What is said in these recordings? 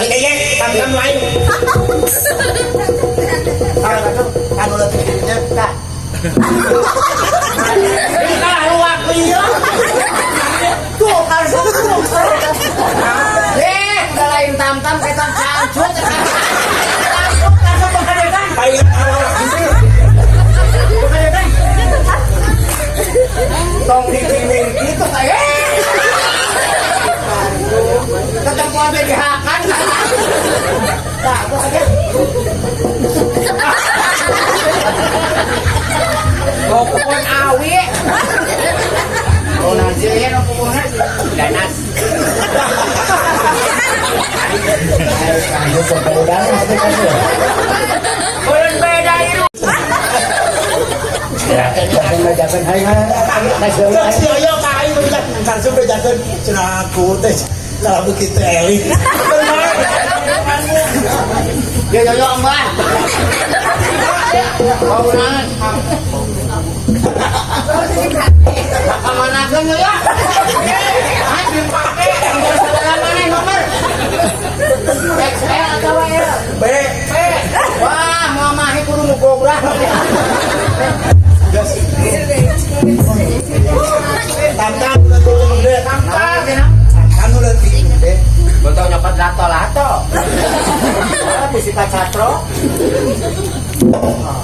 balik aja tam lain kan udah tidurnya tak kita luak dia tuh harus udah lain tam kita cancut baik tong di sini itu saya ketemu ada dihakan nah aku aja mau pokoknya awi oh nanti ya mau pokoknya ganas kamu berbeda boleh beda itu jangan hai yo kai kan sudah jangan cenaku teh lah begitu elit ya yo mbak mau nangan mana kan yo ya dipakai mana nomor XL atau ya B wah mama ini kudu ngobrak tam kan udah tinggi betul nyopat lato bisita catro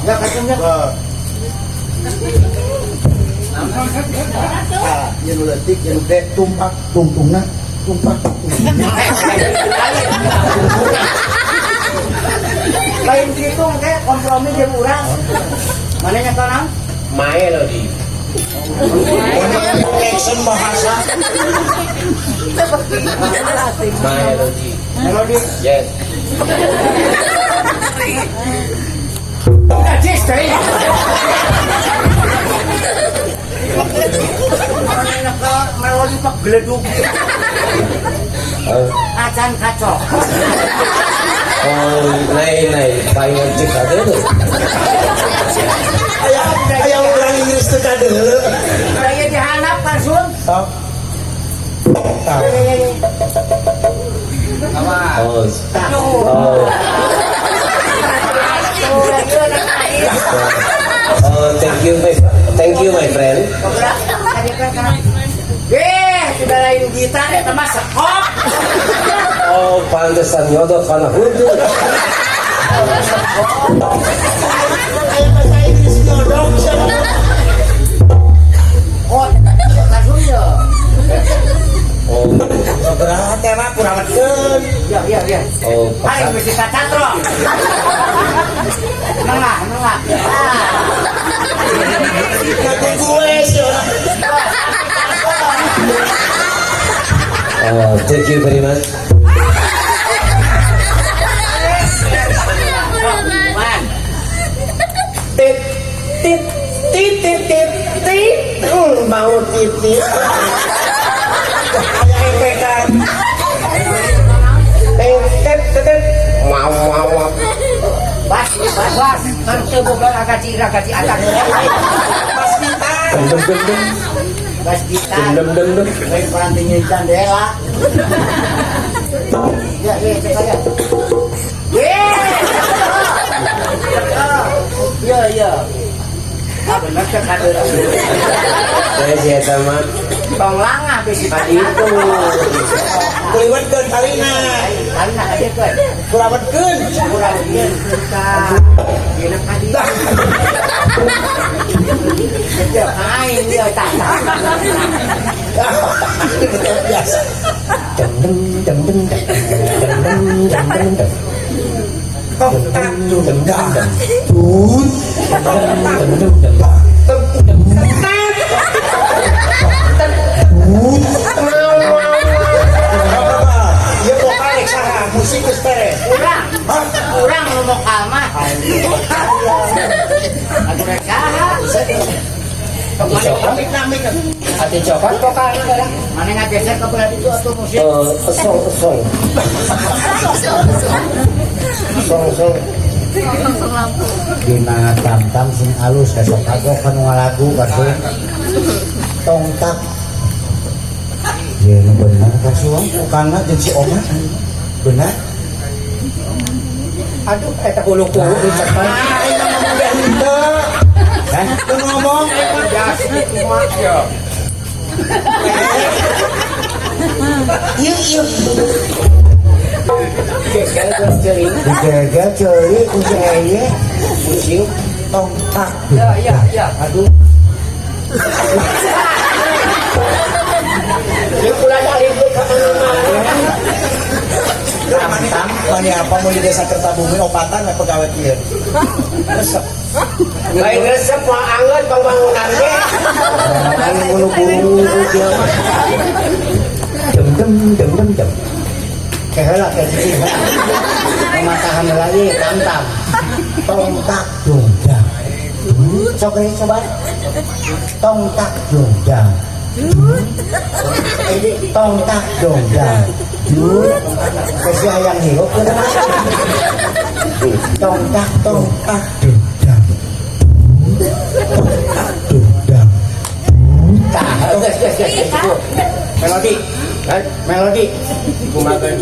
ya katanya yang udah tik yang udah tumpak lain gitu kayak kompromi dia murah mana yang kanang Mae lo di action bahasa melodi melodi yes najis deh melodi pak geleduk acan kacau naik paling cek ada tuh ayah orang Inggris tuh ada kayak dihanap kan sun thank you my friend sudah lain gitar ya teman sekop pantesan nyodok karena hudu kayak bahasa Inggris nyodok langsung ya berapa tema kurang mesin ya ayo mesti kacatro nengah ngaku gue sih thank you very much mau titik ayah pekan mau bas kan semoga agak akan bas kita main perantinya jendela ya cek aja ya benar cek ada saya siapa mah tong langah besi itu kuliwatkeun palina aja kan kurawatkeun kita dina kadi ya aing dia tak biasa musikus pere kurang ngomong amat aku reka hati coklat kok kan mana ngageser ke belah itu atau musik song dina tam sing alus besok aku kan ngalagu kasih tongtak ya benar kasuang bukan jeung si oma benar Aduh, eta bulu-bulu di depan. Udah hente. Kan? Lu ngomong. Jas itu mah ya. Yuk. Jaga curi ujaya Pusing. tongtak. Ya. Aduh, Dia pula cari duit ke mana-mana. tamtam. Mani apa mau di desa Kertabumi opatan pegawai kieu. Resep. Lain resep mah anget pembangunan ge. Ang bulu-bulu dia. Dem. Kehelak kayak gitu. Pematahan lagi tamtam. Tongtak dongdang. Coba. Tongtak dongdang. Tongtak dongdang. Kasih ayam hidup. Tongtak dongdang. Melodi. Kumakan.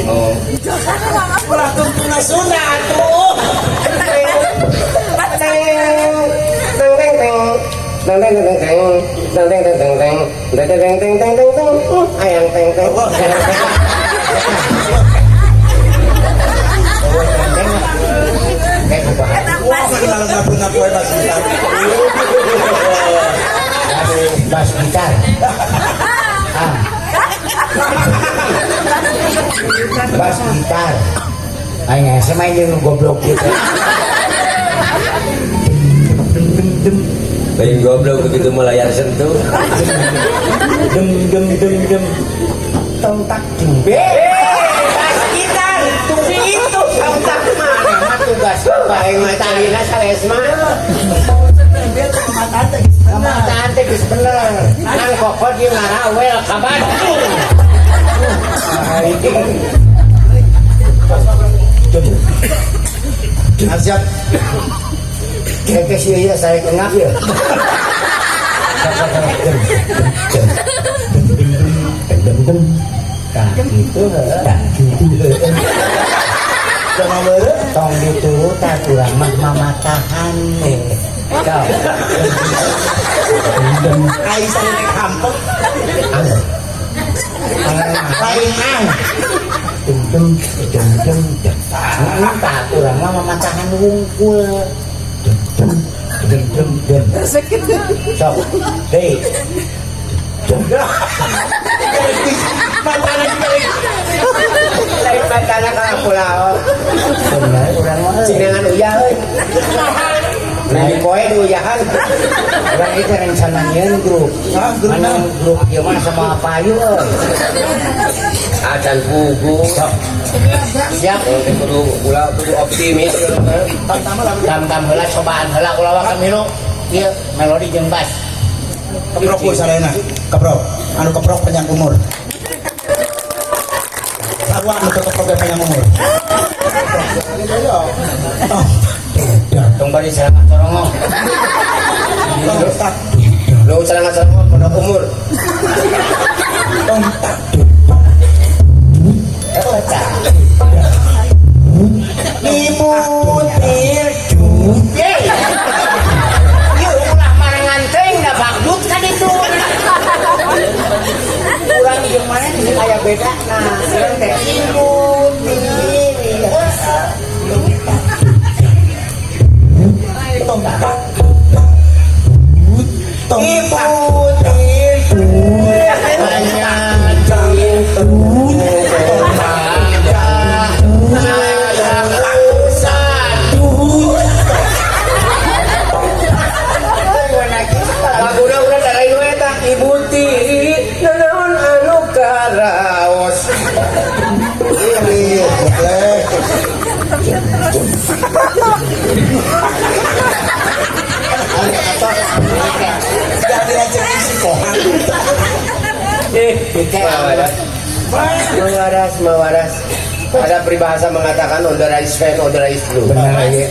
Oh. Ulah tuntuna Sunda atuh. Wah, kenal ngaku-ngaku bas gitar. Bas gitar. Bas gitar. Ayo, saya main yang goblok gitu. Paling goblok begitu melayar sentuh. Dem. Tongtak jembe. Bas gitar. Tuh itu Tongtak mana mah tugas bae matalina sales mah. Kamataan teh geus bener. Nang kokot ieu ngarawel ka Bandung. Arjat. Kayaknya sih ya saya kenal ya. Tak gitu. Jangan beure. Tong diturut tak kurang mah mamatahan. Kau. Aisyah nek hampek. Lain ang. Dem. Tak kurang mah mamatahan wungkul. Dem. Sok. Dei. Mantana dibalik. Lain pantana ka pulau. Bener urang mah. Sinangan uyah euy. Lain poe di uyahan. Urang itu rencananya grup. Ah, grup Mana grup ieu mah sama payu euy. Acan pugu. Siap. Teh kudu optimis. Tam heula cobaan heula kulawa ka milu. Ieu melodi jeung bass. Keprok ku sarena. Keprok. Anu keprok panjang umur. Sarua anu keprok panjang umur. Tong bari salamat sorongo. Tongtak. Lu calangan-calangan pada umur. Tongtak. Limutir. Yuk ulah marangan teuing da bagdut kan itu. Urang jeung mana ini aya beda. Nah, urang teh Tongtak. Laguna udah dari nu eta Ibu Tiri nanaon anu karaos. Iya, boleh. Jadi aja isi kohan. Mawaras. Ada peribahasa mengatakan on the right fan, on the right flu. benar ya.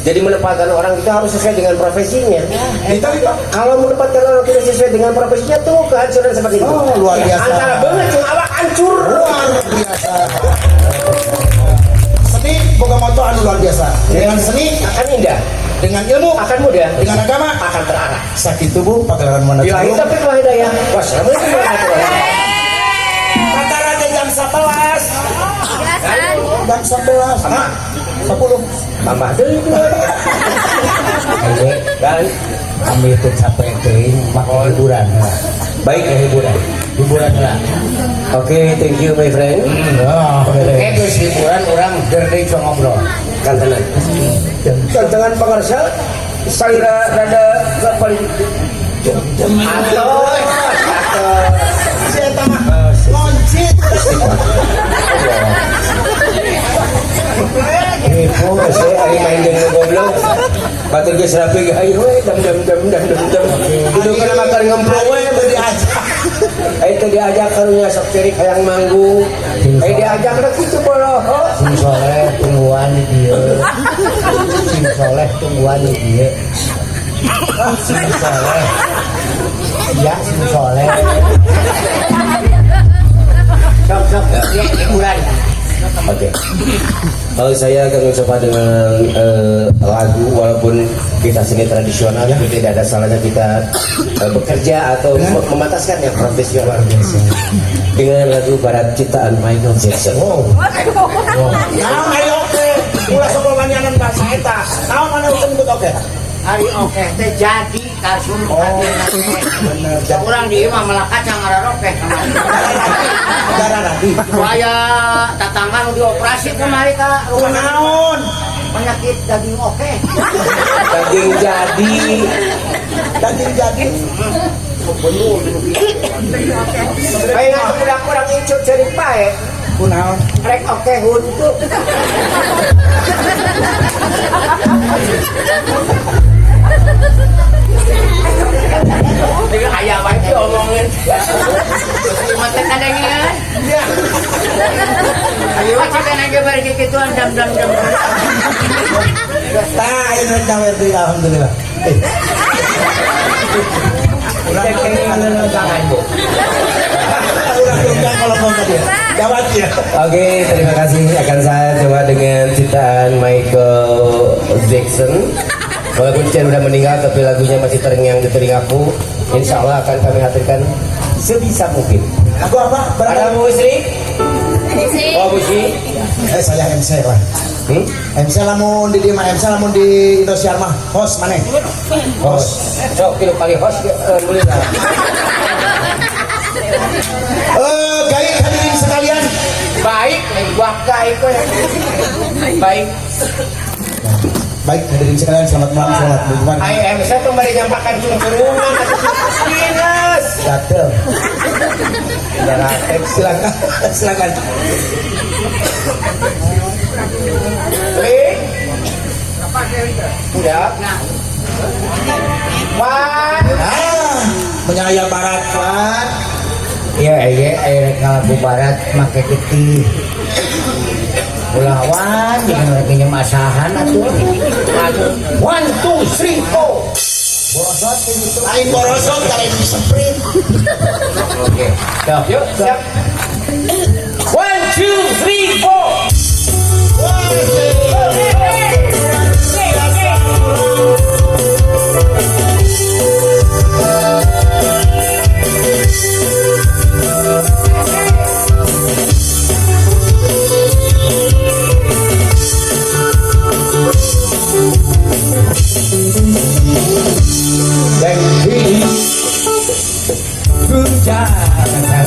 Jadi menempatkan orang itu harus sesuai dengan profesinya. Itu. Kalau menempatkan orang tidak sesuai dengan profesinya tuh kehancuran seperti itu. Oh, luar biasa. Antara banget jeung awak hancur. Luar biasa. Seni boga moto anu luar biasa. Dengan seni Akan indah, dengan ilmu, akan mudah, dengan agama, akan terarah. sakit tubuh pagelaran mana Bila kita pikir hidayah, wassalamualaikum warahmatullahi wabarakatuh. kata raja jam 11 jam 11 Sama. 10 Tambah deui kan. Kami itu capek teuing maka hiburan. Baik ya hiburan. Hiburan lah. Oke, thank you my friend. Oke, terus hiburan orang gerdei cuma ngobrol. Kantenan. Kantengan pangarsa saya rada paling Atau saya tamah loncit Oh, saya hari main dengan goblok. Batur geus rapi ge ayo we dam. Kudu kana makan ngemplung we beuh diajak. Ai teh diajak karunya sok cerik hayang manggung. Ai diajak da kitu boloho. Sing soleh tungguan di dia. Sing soleh tungguan di dia. Sing soleh. Ya, sing soleh. Sok ya hiburan. Oke. Kalau saya akan mencoba dengan lagu walaupun kita seni tradisional tapi tidak ada salahnya kita bekerja atau memataskan yang profesional dengan lagu barat ciptaan Michael Jackson. naon ayo oke ulah sok nyanyian bahasa eta naon mana usum oke Hari oke teh jadi kasum bener urang di imah melekat yang ngaroke kemarin. negara nanti Saya tatangga nu dioperasi kemari ka rumah naon penyakit daging oke. Daging jadi daging jadi ayo kurang icut cerik bae. kunaon Rek oke huntu. Dengan ayah baik omongin. Mata kadangnya. Ayo kita nanya bari kituan dam. tah ini dawe deui alhamdulillah Urang Jangan bu. urang tunggang kalau mau tadi jawab ya Oke, terima kasih. Akan saya coba dengan ciptaan Michael Jackson. Walaupun Chen udah meninggal, tapi lagunya masih terngiang di telingaku. Insya Allah akan kami hadirkan sebisa mungkin. aku apa Ada berapa Bu Sri? Oh, Bu Sri? saya MC lah MC lamun di dia mah MC lamun di Indosiar mah host mana Host. Sok kilo kali host, boleh lah. guys hadirin sekalian Baik, buah baik kok. Baik. baik hadirin sekalian selamat malam selamat berjuang Saya tuh mari nyampakan turungan Dinas. Gatel. silakan silakan Klik. Udah. Wah. menyayang barat kan Iya, air lagu barat make getih. Ulawan dengan lagi nyemasahan atuh. 1 2 3 4. Borosot gitu. lain borosot kali di sprint Oke. Yuk, siap. 1 2 3 4. Dan ini ku jangan